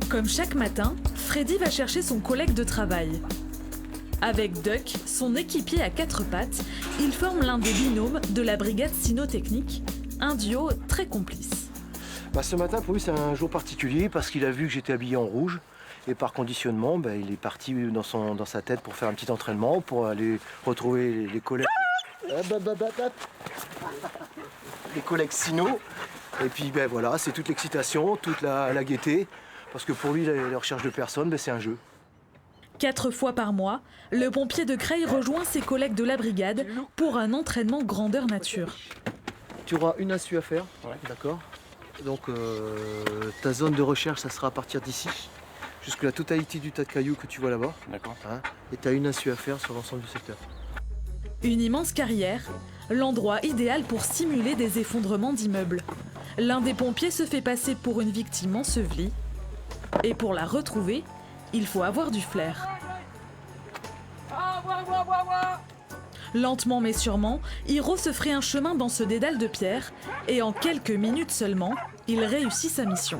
Comme chaque matin, Freddy va chercher son collègue de travail. Avec Duck, son équipier à quatre pattes, ils forment l'un des binômes de la brigade cynotechnique, un duo très complice. Ce matin, pour lui, c'est un jour particulier parce qu'il a vu que j'étais habillé en rouge. Et par conditionnement, il est parti dans sa tête pour faire un petit entraînement, pour aller retrouver les collègues. Les collègues cyno. Et puis voilà, c'est toute l'excitation, toute la gaieté. Parce que pour lui, la recherche de personne, c'est un jeu. 4 fois par mois, le pompier de Creil rejoint ses collègues de la brigade pour un entraînement grandeur nature. Tu auras une insu à faire, ouais. D'accord. Donc ta zone de recherche, ça sera à partir d'ici, jusque la totalité du tas de cailloux que tu vois là-bas. D'accord. Et tu as une insu à faire sur l'ensemble du secteur. Une immense carrière, l'endroit idéal pour simuler des effondrements d'immeubles. L'un des pompiers se fait passer pour une victime ensevelie. Et pour la retrouver, il faut avoir du flair. Lentement mais sûrement, Hiro se ferait un chemin dans ce dédale de pierre et en quelques minutes seulement, il réussit sa mission.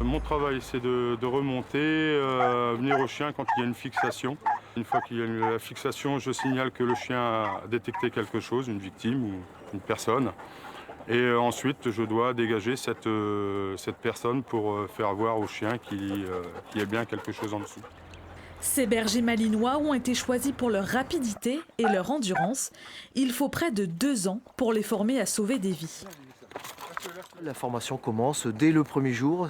Mon travail, c'est de remonter, venir au chien quand il y a une fixation. Une fois qu'il y a la fixation, je signale que le chien a détecté quelque chose, une victime ou une personne. Et ensuite, je dois dégager cette personne pour faire voir au chien qu'il y a bien quelque chose en dessous. Ces bergers malinois ont été choisis pour leur rapidité et leur endurance. Il faut près de 2 ans pour les former à sauver des vies. La formation commence dès le premier jour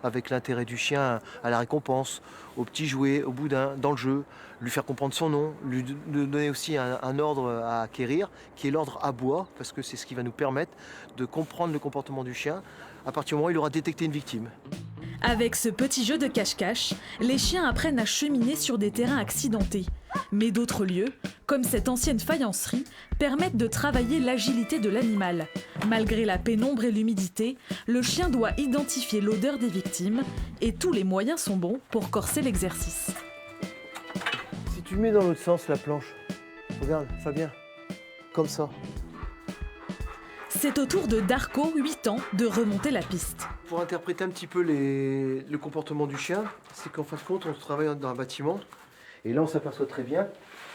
avec l'intérêt du chien à la récompense, au petit jouet, au boudin, dans le jeu, lui faire comprendre son nom, lui donner aussi un ordre à acquérir, qui est l'ordre aboie, parce que c'est ce qui va nous permettre de comprendre le comportement du chien à partir du moment où il aura détecté une victime. Avec ce petit jeu de cache-cache, les chiens apprennent à cheminer sur des terrains accidentés. Mais d'autres lieux, comme cette ancienne faïencerie, permettent de travailler l'agilité de l'animal. Malgré la pénombre et l'humidité, le chien doit identifier l'odeur des victimes et tous les moyens sont bons pour corser l'exercice. Si tu mets dans l'autre sens la planche, regarde Fabien, comme ça. C'est au tour de Darko, 8 ans, de remonter la piste. Pour interpréter un petit peu le comportement du chien, c'est qu'en fin de compte, on travaille dans un bâtiment. Et là, on s'aperçoit très bien.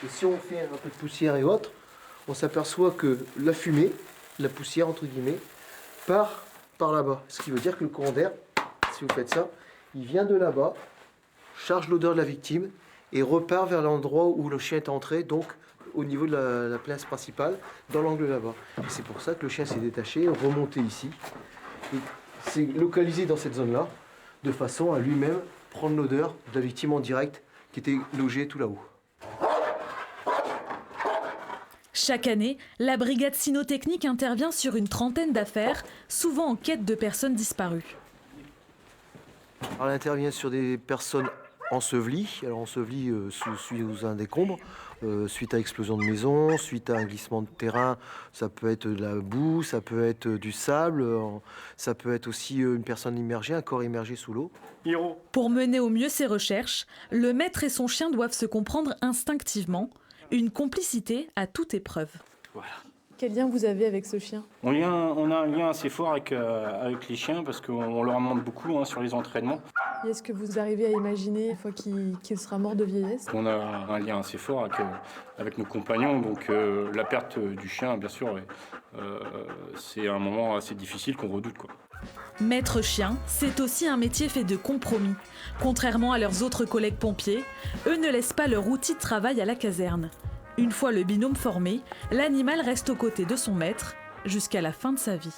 Et si on fait un peu de poussière et autres, on s'aperçoit que la fumée, la poussière entre guillemets, part par là-bas. Ce qui veut dire que le courant d'air, si vous faites ça, il vient de là-bas, charge l'odeur de la victime et repart vers l'endroit où le chien est entré, donc au niveau de la place principale, dans l'angle là-bas. Et c'est pour ça que le chien s'est détaché, remonté ici. Et c'est localisé dans cette zone-là, de façon à lui-même prendre l'odeur de la victime en direct qui était logée tout là-haut. Chaque année, la brigade cynotechnique intervient sur une trentaine d'affaires, souvent en quête de personnes disparues. Alors, elle intervient sur des personnes ensevelies, alors ensevelies sous un décombre, suite à explosion de maison, suite à un glissement de terrain, ça peut être de la boue, ça peut être du sable, ça peut être aussi une personne immergée, un corps immergé sous l'eau. Pour mener au mieux ses recherches, le maître et son chien doivent se comprendre instinctivement, une complicité à toute épreuve. Voilà. Quel lien vous avez avec ce chien ? On a un lien assez fort avec les chiens parce qu'on leur demande beaucoup sur les entraînements. Et est-ce que vous arrivez à imaginer une fois qu'il sera mort de vieillesse ? On a un lien assez fort avec nos compagnons, donc la perte du chien, bien sûr, c'est un moment assez difficile qu'on redoute, quoi. Maître chien, c'est aussi un métier fait de compromis. Contrairement à leurs autres collègues pompiers, eux ne laissent pas leur outil de travail à la caserne. Une fois le binôme formé, l'animal reste aux côtés de son maître jusqu'à la fin de sa vie.